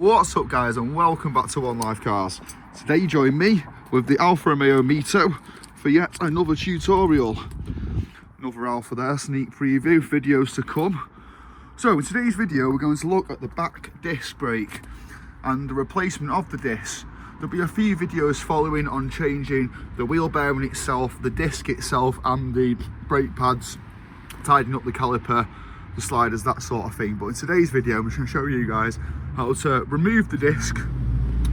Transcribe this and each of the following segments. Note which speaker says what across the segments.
Speaker 1: What's up guys, and welcome back to One Life Cars. Today you join me with the Alfa Romeo Mito for yet another tutorial. Another Alfa there, sneak preview, videos to come. So in today's video we're going to look at the back disc brake and the replacement of the disc. There'll be a few videos following on changing the wheel bearing itself, the disc itself and the brake pads, tidying up the caliper, the sliders, that sort of thing. But in today's video I'm just going to show you guys how to remove the disc,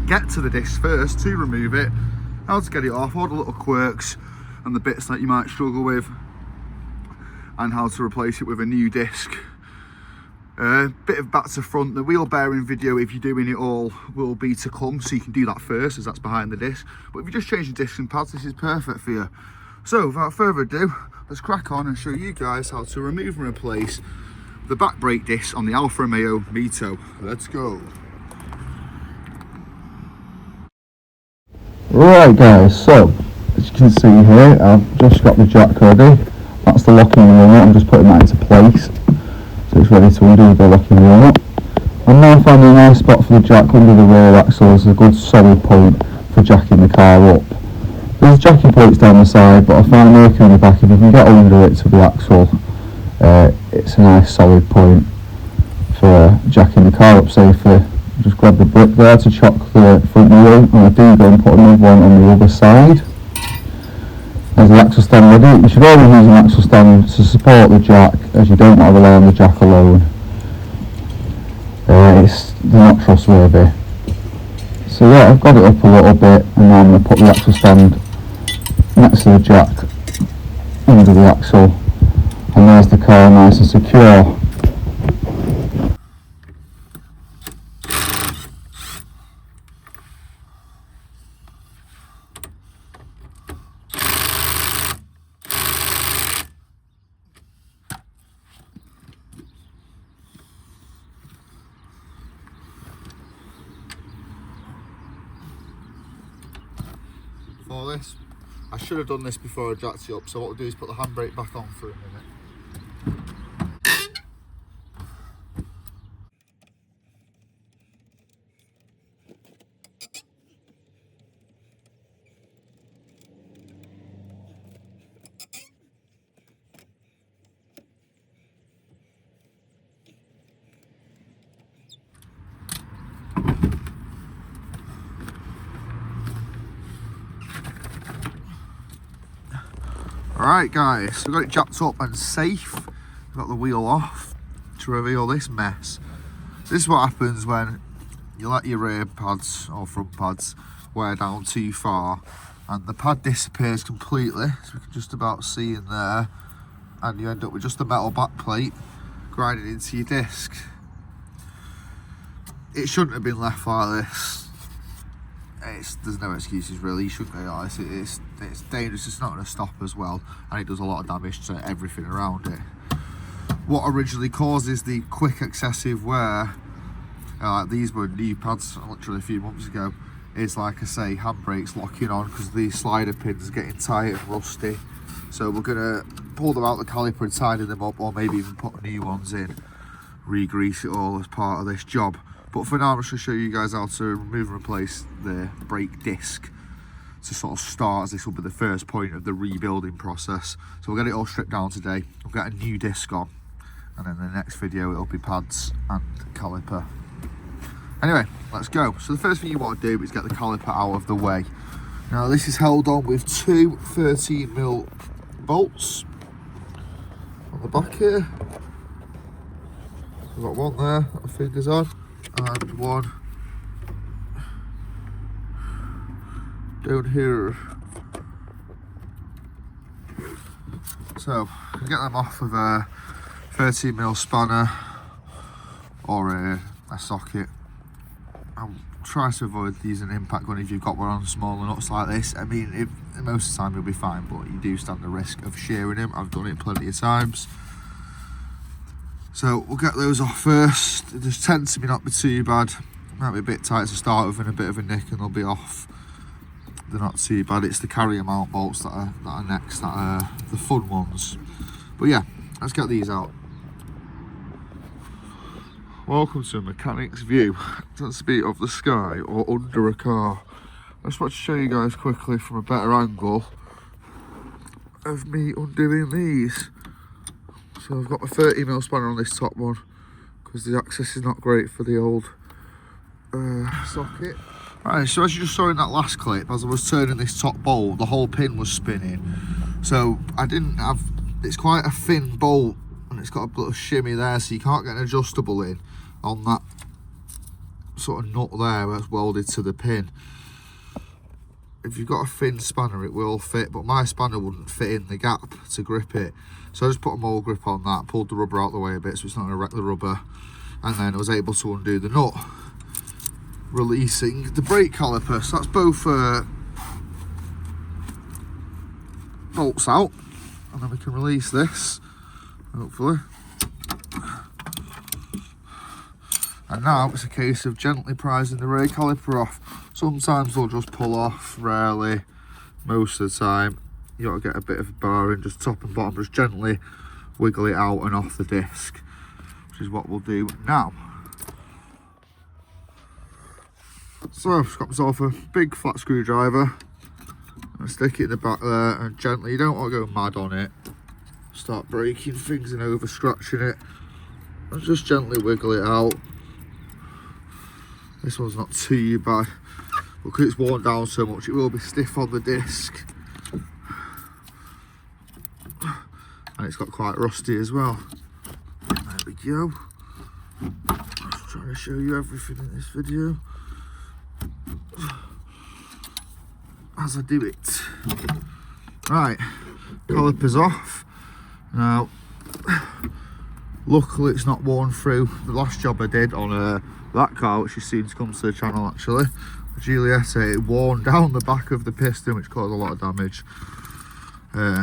Speaker 1: get to the disc first to remove it, how to get it off, all the little quirks and the bits that you might struggle with, and how to replace it with a new disc. Bit of back to front, the wheel bearing video, if you're doing it all, will be to come, so you can do that first as that's behind the disc. But if you just change the discs and pads, this is perfect for you. So without further ado, let's crack on and show you guys how to remove and replace the back brake disc on the Alfa Romeo Mito. Let's go.
Speaker 2: Right guys, so as you can see here, I've just got the jack ready. That's the locking wheel nut. I'm just putting that into place so it's ready to undo the locking wheel nut. I'm now finding a nice spot for the jack under the rear axle. It's a good solid point for jacking the car up. There's jacking plates down the side, but I find working in the back, if you can get under it to the axle, it's a nice solid point for jacking the car up safely. Just grab the brick there to chock the front wheel, and I do go and put another one on the other side. There's the axle stand ready. You should always use an axle stand to support the jack, as you don't want to rely on the jack alone. They're not trustworthy. So yeah, I've got it up a little bit, and now I'm going to put the axle stand next to the jack under the axle, and there's the car nice and secure.
Speaker 1: For this, I should have done this before I jacked it up, so what we'll do is put the handbrake back on for a minute. Alright guys, we've got it jacked up and safe. We've got the wheel off to reveal this mess. This is what happens when you let your rear pads or front pads wear down too far and the pad disappears completely, so we can just about see in there, and you end up with just a metal back plate grinding into your disc. It shouldn't have been left like this. There's no excuses really. You shouldn't go like this. It's dangerous. It's not going to stop as well, and it does a lot of damage to everything around it. What originally causes the quick excessive wear, like these were new pads literally a few months ago, is, like I say, handbrakes locking on because the slider pins are getting tight and rusty. So we're going to pull them out the caliper and tidy them up, or maybe even put new ones in, re-grease it all as part of this job. But for now I'm just going to show you guys how to remove and replace the brake disc to sort of start, as this will be the first point of the rebuilding process. So we'll get it all stripped down today, we'll get a new disc on, and then in the next video it'll be pads and caliper. Anyway, let's go. So the first thing you want to do is get the caliper out of the way. Now this is held on with two 13mm bolts on the back here. We've got one there that my finger's on, and one down here. So you can get them off with a 13mm spanner or a socket. I'll try to avoid using an impact gun if you've got one on smaller nuts like this. I mean, most of the time you'll be fine, but you do stand the risk of shearing them. I've done it plenty of times. So we'll get those off first. They just tend to not be too bad. Might be a bit tight to start with and a bit of a nick, and they'll be off. They're not too bad. It's the carrier mount bolts that are next, that are the fun ones. But yeah, let's get these out. Welcome to a mechanic's view at the speed of the sky or under a car. I just want to show you guys quickly from a better angle of me undoing these. So I've got a 30mm spanner on this top one because the access is not great for the old socket. Right, so as you just saw in that last clip, as I was turning this top bolt, the whole pin was spinning. So it's quite a thin bolt and it's got a little shimmy there, so you can't get an adjustable in on that sort of nut there where it's welded to the pin. If you've got a thin spanner it will fit, but my spanner wouldn't fit in the gap to grip it. So I just put a mole grip on that, pulled the rubber out the way a bit so it's not going to wreck the rubber, and then I was able to undo the nut, releasing the brake caliper. So that's both bolts out, and then we can release this, hopefully. And now it's a case of gently prising the brake caliper off. Sometimes they'll just pull off, rarely. Most of the time you got to get a bit of a bar in, just top and bottom, just gently wiggle it out and off the disc, which is what we'll do now. So I've just got myself a big flat screwdriver and stick it in the back there, and gently, you don't want to go mad on it, start breaking things and over scratching it, and just gently wiggle it out. This one's not too bad, but because it's worn down so much it will be stiff on the disc, and it's got quite rusty as well. There we go. Just trying to show you everything in this video as I do it. Right, caliper's off. Now, luckily it's not worn through. The last job I did on that car, which you've seen come to the channel actually, the Giulietta, it worn down the back of the piston, which caused a lot of damage.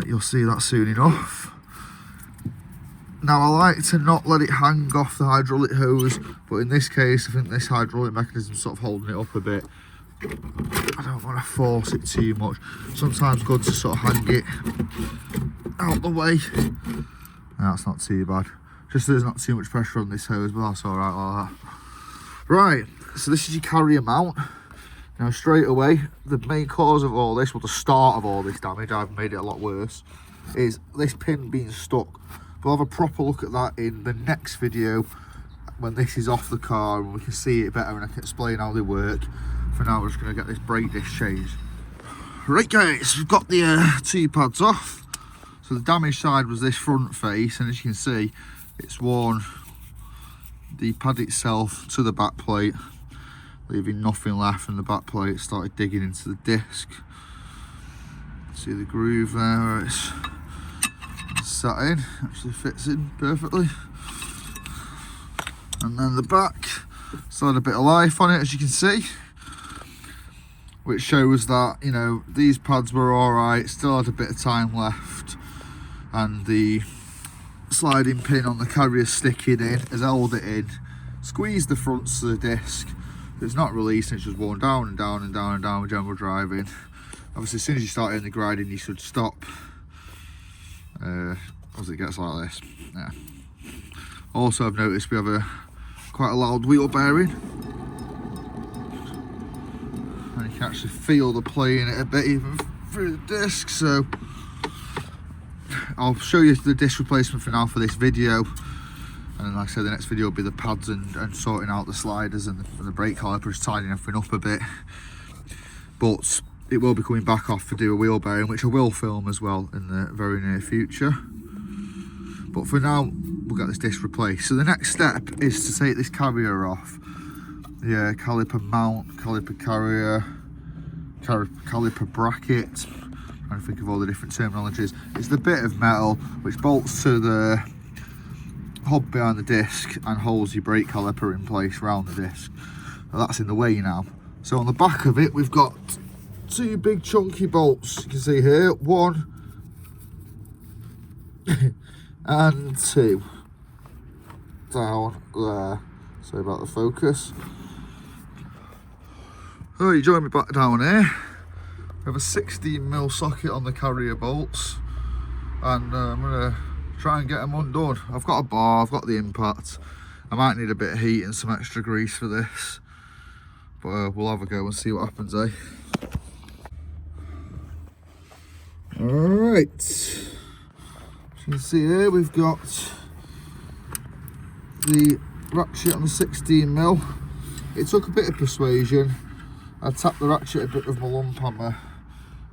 Speaker 1: You'll see that soon enough. Now I like to not let it hang off the hydraulic hose, but in this case I think this hydraulic mechanism is sort of holding it up a bit. I don't want to force it too much. Sometimes good to sort of hang it out the way. No, that's not too bad. Just so there's not too much pressure on this hose, but that's alright like that. Right, so this is your carrier mount. Now straight away, the main cause of all this, well the start of all this damage, I've made it a lot worse, is this pin being stuck. We'll have a proper look at that in the next video when this is off the car and we can see it better and I can explain how they work. For now we're just going to get this brake disc changed. Right guys, we've got the two pads off. So the damaged side was this front face, and as you can see it's worn the pad itself to the back plate, leaving nothing left, and the back plate started digging into the disc. See the groove there where it's sat in, actually fits in perfectly. And then the back still had a bit of life on it, as you can see, which shows that, you know, these pads were alright, still had a bit of time left, and the sliding pin on the carrier sticking in has held it in, squeezed the fronts of the disc. It's not released, it's just worn down and down and down and down with general driving. Obviously as soon as you start hitting the grinding you should stop as it gets like this. Yeah. Also I've noticed we have quite a loud wheel bearing, and you can actually feel the play in it a bit even through the disc. So I'll show you the disc replacement for now for this video, and then like I said, the next video will be the pads and sorting out the sliders and the brake calipers, tidying everything up a bit. But it will be coming back off to do a wheel bearing, which I will film as well in the very near future. But for now we'll get this disc replaced. So the next step is to take this carrier off. Yeah, caliper mount, caliper carrier, caliper bracket. I'm trying to think of all the different terminologies. It's the bit of metal which bolts to the hub behind the disc and holds your brake caliper in place around the disc. Now that's in the way now. So on the back of it we've got two big chunky bolts, you can see here, one and two down there. Sorry about the focus. Oh, you join me back down here. We have a 16mm socket on the carrier bolts, and I'm going to try and get them undone. I've got a bar, I've got the impact, I might need a bit of heat and some extra grease for this, but we'll have a go and see what happens, eh? Alright, as you can see here, we've got the ratchet on the 16mm. It took a bit of persuasion. I tapped the ratchet a bit with my lump hammer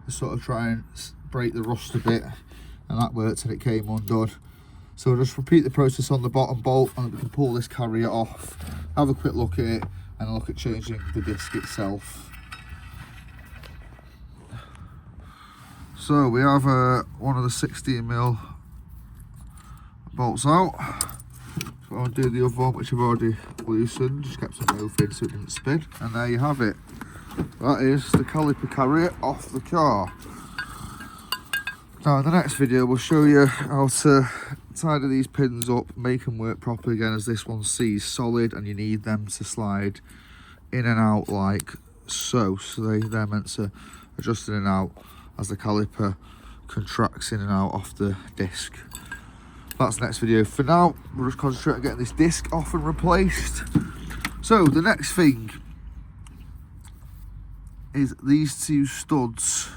Speaker 1: to sort of try and break the rust a bit, and that worked and it came undone. So we'll just repeat the process on the bottom bolt and we can pull this carrier off, have a quick look at it and look at changing the disc itself. So we have one of the 16mm bolts out. So I'll do the other one, which I've already loosened, just kept some off in so it didn't spin. And there you have it. That is the caliper carrier off the car. Now in the next video we'll show you how to tidy these pins up, make them work properly again, as this one sees solid and you need them to slide in and out like so. So they're meant to adjust in and out as the caliper contracts in and out off the disc. That's the next video. For now, we'll just concentrate on getting this disc off and replaced. So the next thing is these two studs,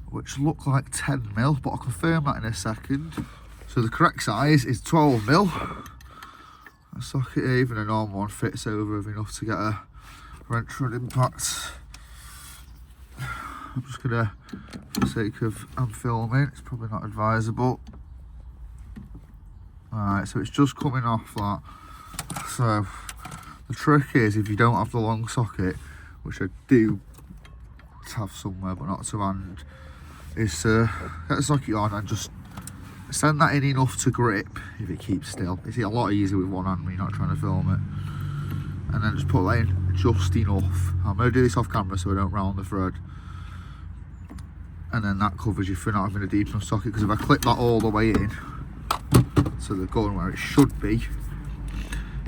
Speaker 1: which look like 10mm, but I'll confirm that in a second. So the correct size is 12mm. A socket here, even a normal one fits over enough to get a wrench run impact. I'm just gonna, for the sake of I'm filming, it's probably not advisable. Alright, so it's just coming off that. So the trick is, if you don't have the long socket, which I do have somewhere but not to hand, is to get the socket on and just send that in enough to grip if it keeps still. It's a lot easier with one hand when you're not trying to film it. And then just put that in just enough. I'm going to do this off camera so I don't round the thread. And then that covers you for not having a deep enough socket, because if I clip that all the way in to the gun where it should be,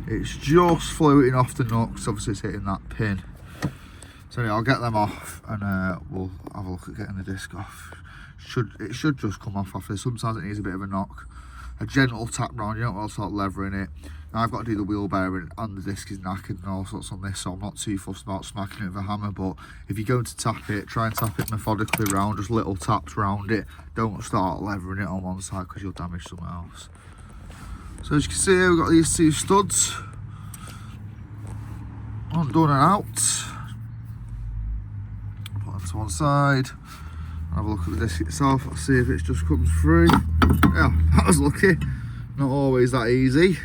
Speaker 1: it's just floating off the nut, because obviously it's hitting that pin. So yeah, I'll get them off and we'll have a look at getting the disc off. It should just come off after. Sometimes it needs a bit of a knock. A gentle tap round, you don't want to start levering it. Now I've got to do the wheel bearing and the disc is knackered and all sorts on this, so I'm not too fussed about smacking it with a hammer. But if you're going to tap it, try and tap it methodically round, just little taps round it. Don't start levering it on one side because you'll damage something else. So as you can see here, we've got these two studs undone and out. Put them to one side. Have a look at the disc itself. I'll see if it just comes through. Yeah, that was lucky. Not always that easy.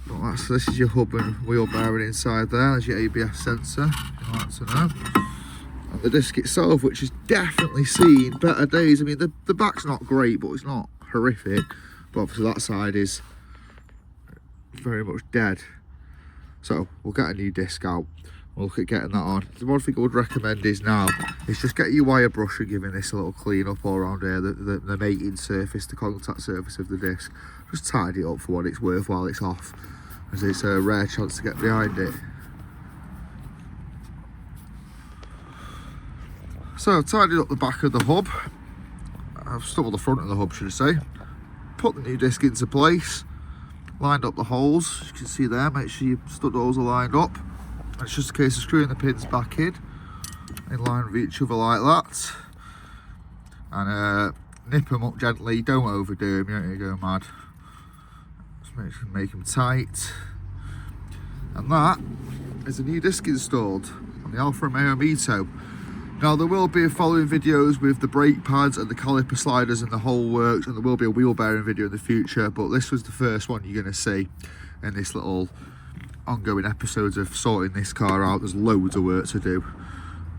Speaker 1: But this is your hub and wheel bearing inside there. There's your ABS sensor, if you like to know. And the disc itself, which has definitely seen better days. I mean, the back's not great, but it's not horrific. But obviously that side is very much dead. So we'll get a new disc out. We'll look at getting that on. The one thing I would recommend is just get your wire brush and giving this a little clean up all around here, the mating surface, the contact surface of the disc. Just tidy it up for what it's worth while it's off, as it's a rare chance to get behind it. So I've tidied up the back of the hub. I've stuck the front of the hub, should I say. Put the new disc into place, lined up the holes, as you can see there. Make sure your stud holes are lined up. It's just a case of screwing the pins back in line with each other like that, and nip them up gently. Don't overdo them, you don't need to go mad. Just make them tight. And that is a new disc installed on the Alfa Romeo Mito. Now there will be following videos with the brake pads and the caliper sliders and the whole works, and there will be a wheel bearing video in the future, but this was the first one you're going to see in this little ongoing episodes of sorting this car out. There's loads of work to do,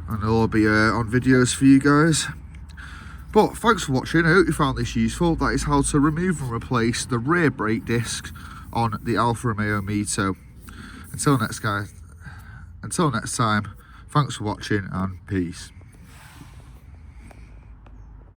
Speaker 1: and they'll all be on videos for you guys. But thanks for watching. I hope you found this useful. That is how to remove and replace the rear brake disc on the Alfa Romeo Mito. Until next time, thanks for watching and peace.